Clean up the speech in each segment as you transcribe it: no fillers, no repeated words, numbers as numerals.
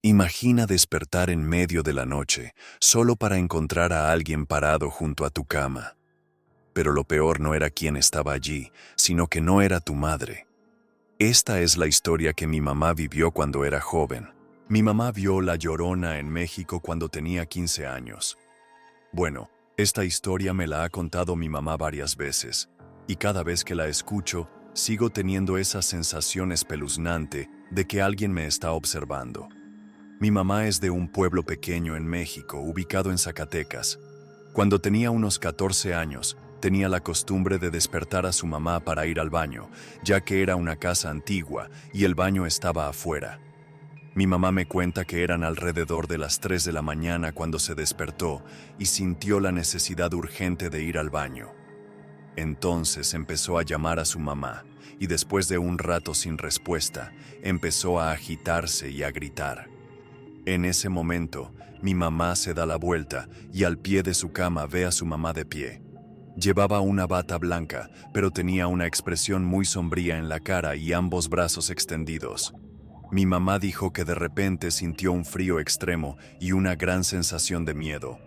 Imagina despertar en medio de la noche, solo para encontrar a alguien parado junto a tu cama. Pero lo peor no era quién estaba allí, sino que no era tu madre. Esta es la historia que mi mamá vivió cuando era joven. Mi mamá vio La Llorona en México cuando tenía 15 años. Bueno, esta historia me la ha contado mi mamá varias veces, y cada vez que la escucho, sigo teniendo esa sensación espeluznante de que alguien me está observando. Mi mamá es de un pueblo pequeño en México, ubicado en Zacatecas. Cuando tenía unos 14 años, tenía la costumbre de despertar a su mamá para ir al baño, ya que era una casa antigua y el baño estaba afuera. Mi mamá me cuenta que eran alrededor de las 3 de la mañana cuando se despertó y sintió la necesidad urgente de ir al baño. Entonces empezó a llamar a su mamá y después de un rato sin respuesta, empezó a agitarse y a gritar. En ese momento, mi mamá se da la vuelta y al pie de su cama ve a su mamá de pie. Llevaba una bata blanca, pero tenía una expresión muy sombría en la cara y ambos brazos extendidos. Mi mamá dijo que de repente sintió un frío extremo y una gran sensación de miedo.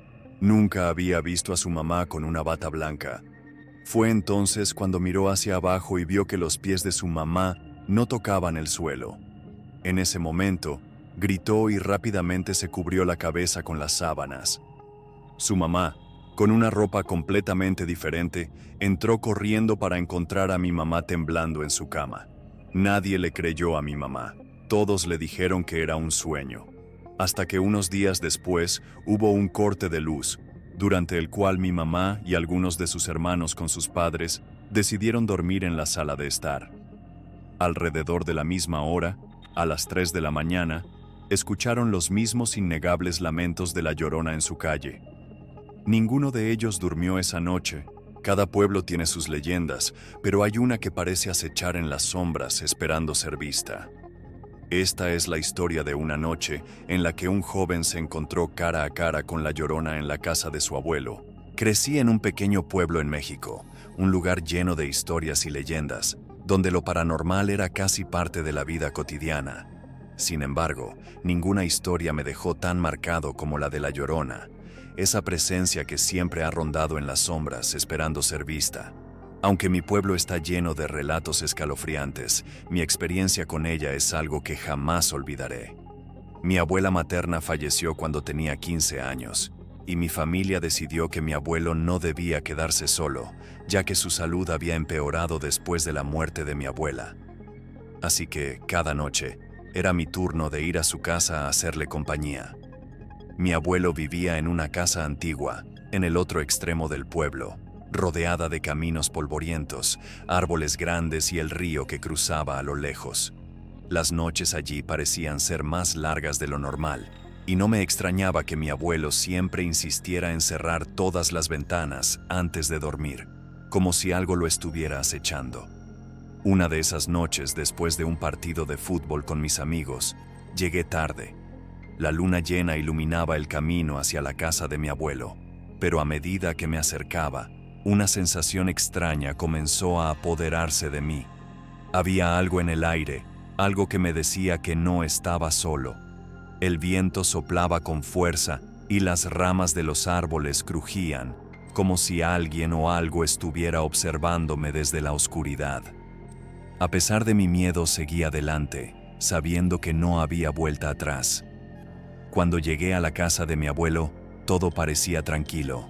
Nunca había visto a su mamá con una bata blanca. Fue entonces cuando miró hacia abajo y vio que los pies de su mamá no tocaban el suelo. En ese momento, gritó y rápidamente se cubrió la cabeza con las sábanas. Su mamá, con una ropa completamente diferente, entró corriendo para encontrar a mi mamá temblando en su cama. Nadie le creyó a mi mamá. Todos le dijeron que era un sueño. Hasta que unos días después hubo un corte de luz, durante el cual mi mamá y algunos de sus hermanos con sus padres decidieron dormir en la sala de estar. Alrededor de la misma hora, a las 3 de la mañana, escucharon los mismos innegables lamentos de la Llorona en su calle. Ninguno de ellos durmió esa noche. Cada pueblo tiene sus leyendas, pero hay una que parece acechar en las sombras esperando ser vista. Esta es la historia de una noche en la que un joven se encontró cara a cara con la Llorona en la casa de su abuelo. Crecí en un pequeño pueblo en México, un lugar lleno de historias y leyendas, donde lo paranormal era casi parte de la vida cotidiana. Sin embargo, ninguna historia me dejó tan marcado como la de la Llorona, esa presencia que siempre ha rondado en las sombras esperando ser vista. Aunque mi pueblo está lleno de relatos escalofriantes, mi experiencia con ella es algo que jamás olvidaré. Mi abuela materna falleció cuando tenía 15 años, y mi familia decidió que mi abuelo no debía quedarse solo, ya que su salud había empeorado después de la muerte de mi abuela. Así que, cada noche, era mi turno de ir a su casa a hacerle compañía. Mi abuelo vivía en una casa antigua, en el otro extremo del pueblo, rodeada de caminos polvorientos, árboles grandes y el río que cruzaba a lo lejos. Las noches allí parecían ser más largas de lo normal, y no me extrañaba que mi abuelo siempre insistiera en cerrar todas las ventanas antes de dormir, como si algo lo estuviera acechando. Una de esas noches, después de un partido de fútbol con mis amigos, llegué tarde. La luna llena iluminaba el camino hacia la casa de mi abuelo, pero a medida que me acercaba, una sensación extraña comenzó a apoderarse de mí. Había algo en el aire, algo que me decía que no estaba solo. El viento soplaba con fuerza y las ramas de los árboles crujían, como si alguien o algo estuviera observándome desde la oscuridad. A pesar de mi miedo, seguí adelante, sabiendo que no había vuelta atrás. Cuando llegué a la casa de mi abuelo, todo parecía tranquilo.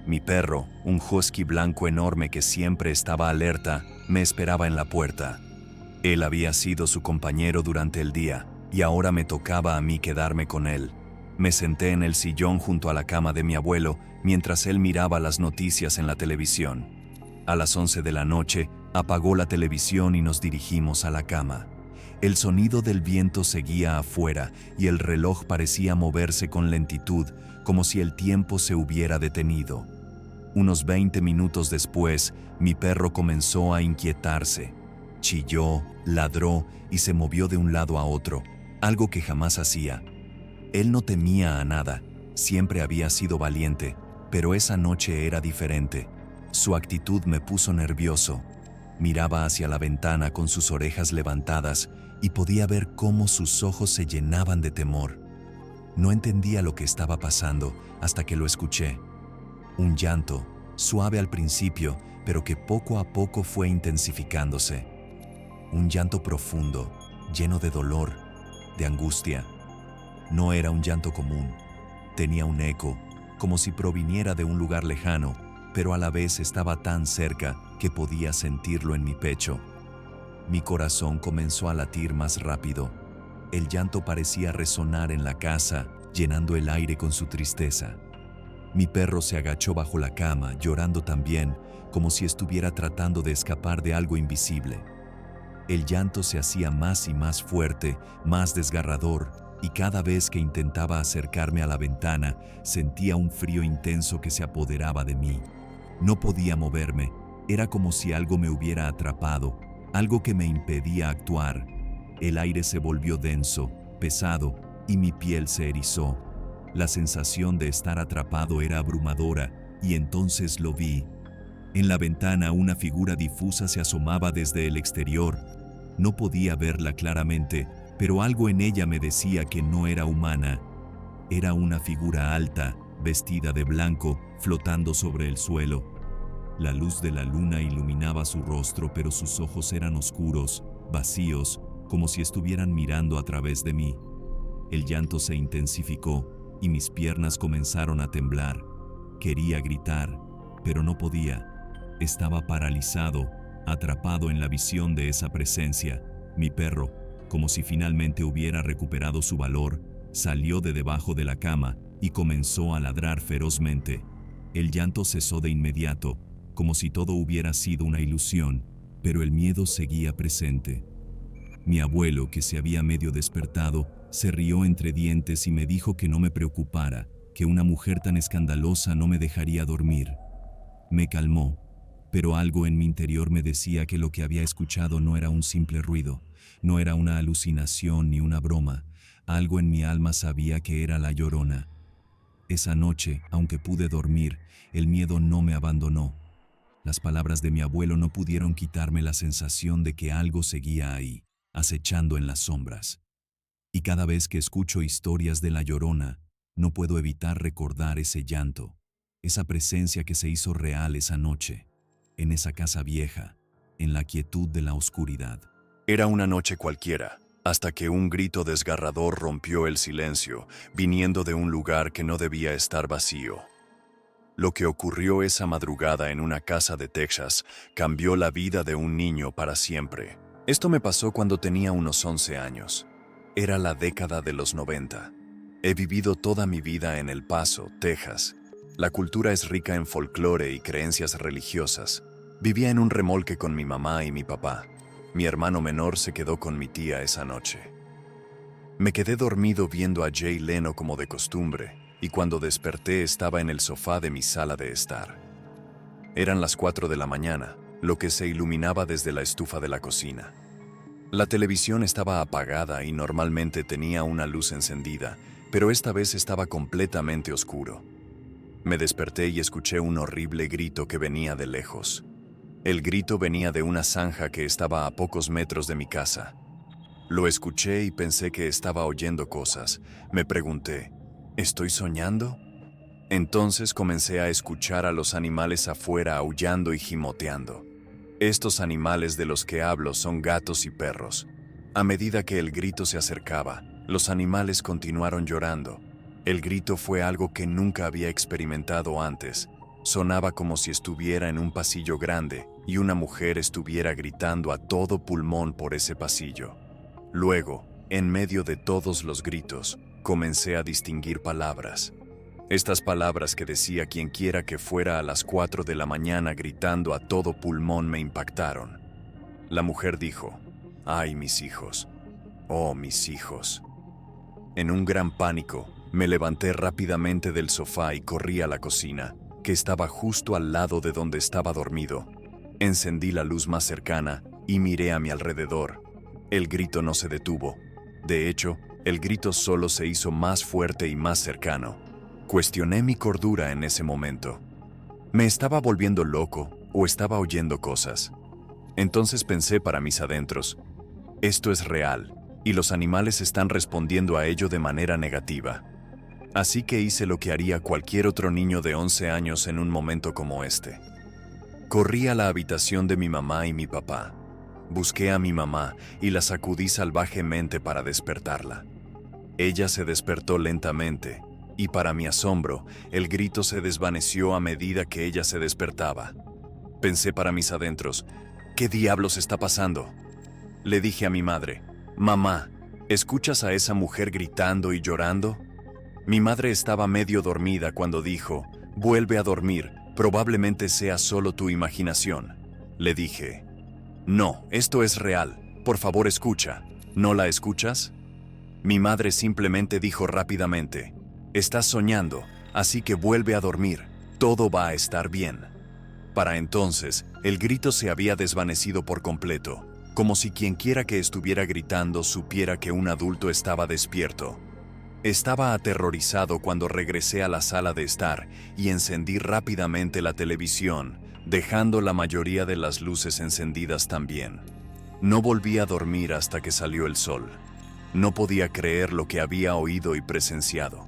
Mi perro, un husky blanco enorme que siempre estaba alerta, me esperaba en la puerta. Él había sido su compañero durante el día, y ahora me tocaba a mí quedarme con él. Me senté en el sillón junto a la cama de mi abuelo, mientras él miraba las noticias en la televisión. A las 11 de la noche, apagó la televisión y nos dirigimos a la cama. El sonido del viento seguía afuera y el reloj parecía moverse con lentitud, como si el tiempo se hubiera detenido. Unos 20 minutos después, mi perro comenzó a inquietarse. Chilló, ladró y se movió de un lado a otro, algo que jamás hacía. Él no temía a nada, siempre había sido valiente, pero esa noche era diferente. Su actitud me puso nervioso. Miraba hacia la ventana con sus orejas levantadas y podía ver cómo sus ojos se llenaban de temor. No entendía lo que estaba pasando hasta que lo escuché. Un llanto, suave al principio, pero que poco a poco fue intensificándose. Un llanto profundo, lleno de dolor, de angustia. No era un llanto común. Tenía un eco, como si proviniera de un lugar lejano, pero a la vez estaba tan cerca que podía sentirlo en mi pecho. Mi corazón comenzó a latir más rápido. El llanto parecía resonar en la casa, llenando el aire con su tristeza. Mi perro se agachó bajo la cama, llorando también, como si estuviera tratando de escapar de algo invisible. El llanto se hacía más y más fuerte, más desgarrador, y cada vez que intentaba acercarme a la ventana, sentía un frío intenso que se apoderaba de mí. No podía moverme, era como si algo me hubiera atrapado, algo que me impedía actuar. El aire se volvió denso, pesado, y mi piel se erizó. La sensación de estar atrapado era abrumadora, y entonces lo vi. En la ventana una figura difusa se asomaba desde el exterior. No podía verla claramente, pero algo en ella me decía que no era humana. Era una figura alta, vestida de blanco, flotando sobre el suelo. La luz de la luna iluminaba su rostro, pero sus ojos eran oscuros, vacíos, como si estuvieran mirando a través de mí. El llanto se intensificó y mis piernas comenzaron a temblar. Quería gritar, pero no podía. Estaba paralizado, atrapado en la visión de esa presencia. Mi perro, como si finalmente hubiera recuperado su valor, salió de debajo de la cama y comenzó a ladrar ferozmente. El llanto cesó de inmediato, como si todo hubiera sido una ilusión, pero el miedo seguía presente. Mi abuelo, que se había medio despertado, se rió entre dientes y me dijo que no me preocupara, que una mujer tan escandalosa no me dejaría dormir. Me calmó, pero algo en mi interior me decía que lo que había escuchado no era un simple ruido, no era una alucinación ni una broma. Algo en mi alma sabía que era la Llorona. Esa noche, aunque pude dormir, el miedo no me abandonó. Las palabras de mi abuelo no pudieron quitarme la sensación de que algo seguía ahí, acechando en las sombras. Y cada vez que escucho historias de la Llorona, no puedo evitar recordar ese llanto, esa presencia que se hizo real esa noche, en esa casa vieja, en la quietud de la oscuridad. Era una noche cualquiera, hasta que un grito desgarrador rompió el silencio, viniendo de un lugar que no debía estar vacío. Lo que ocurrió esa madrugada en una casa de Texas cambió la vida de un niño para siempre. Esto me pasó cuando tenía unos 11 años. Era la década de los 90. He vivido toda mi vida en El Paso, Texas. La cultura es rica en folclore y creencias religiosas. Vivía en un remolque con mi mamá y mi papá. Mi hermano menor se quedó con mi tía esa noche. Me quedé dormido viendo a Jay Leno como de costumbre, y cuando desperté estaba en el sofá de mi sala de estar. Eran las 4 de la mañana, lo que se iluminaba desde la estufa de la cocina. La televisión estaba apagada y normalmente tenía una luz encendida, pero esta vez estaba completamente oscuro. Me desperté y escuché un horrible grito que venía de lejos. El grito venía de una zanja que estaba a pocos metros de mi casa. Lo escuché y pensé que estaba oyendo cosas. Me pregunté, ¿estoy soñando? Entonces comencé a escuchar a los animales afuera aullando y gimoteando. Estos animales de los que hablo son gatos y perros. A medida que el grito se acercaba, los animales continuaron llorando. El grito fue algo que nunca había experimentado antes. Sonaba como si estuviera en un pasillo grande y una mujer estuviera gritando a todo pulmón por ese pasillo. Luego, en medio de todos los gritos, comencé a distinguir palabras. Estas palabras que decía quienquiera que fuera a las 4 de la mañana gritando a todo pulmón me impactaron. La mujer dijo, «¡Ay, mis hijos! ¡Oh, mis hijos!». En un gran pánico, me levanté rápidamente del sofá y corrí a la cocina, que estaba justo al lado de donde estaba dormido. Encendí la luz más cercana y miré a mi alrededor. El grito no se detuvo. De hecho, el grito solo se hizo más fuerte y más cercano. Cuestioné mi cordura en ese momento. ¿Me estaba volviendo loco o estaba oyendo cosas? Entonces pensé para mis adentros, esto es real, y los animales están respondiendo a ello de manera negativa. Así que hice lo que haría cualquier otro niño de 11 años en un momento como este. Corrí a la habitación de mi mamá y mi papá. Busqué a mi mamá y la sacudí salvajemente para despertarla. Ella se despertó lentamente, y para mi asombro, el grito se desvaneció a medida que ella se despertaba. Pensé para mis adentros, ¿qué diablos está pasando? Le dije a mi madre, «Mamá, ¿escuchas a esa mujer gritando y llorando?» Mi madre estaba medio dormida cuando dijo, «Vuelve a dormir, probablemente sea solo tu imaginación». Le dije, «No, esto es real, por favor escucha. ¿No la escuchas?» Mi madre simplemente dijo rápidamente, «Estás soñando, así que vuelve a dormir, todo va a estar bien». Para entonces, el grito se había desvanecido por completo, como si quienquiera que estuviera gritando supiera que un adulto estaba despierto. Estaba aterrorizado cuando regresé a la sala de estar y encendí rápidamente la televisión, dejando la mayoría de las luces encendidas también. No volví a dormir hasta que salió el sol. No podía creer lo que había oído y presenciado.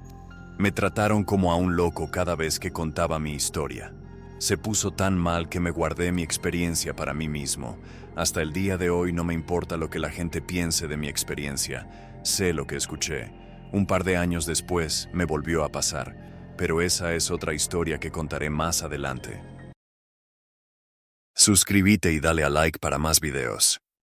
Me trataron como a un loco cada vez que contaba mi historia. Se puso tan mal que me guardé mi experiencia para mí mismo. Hasta el día de hoy no me importa lo que la gente piense de mi experiencia. Sé lo que escuché. Un par de años después me volvió a pasar, pero esa es otra historia que contaré más adelante. Suscríbete y dale a like para más videos.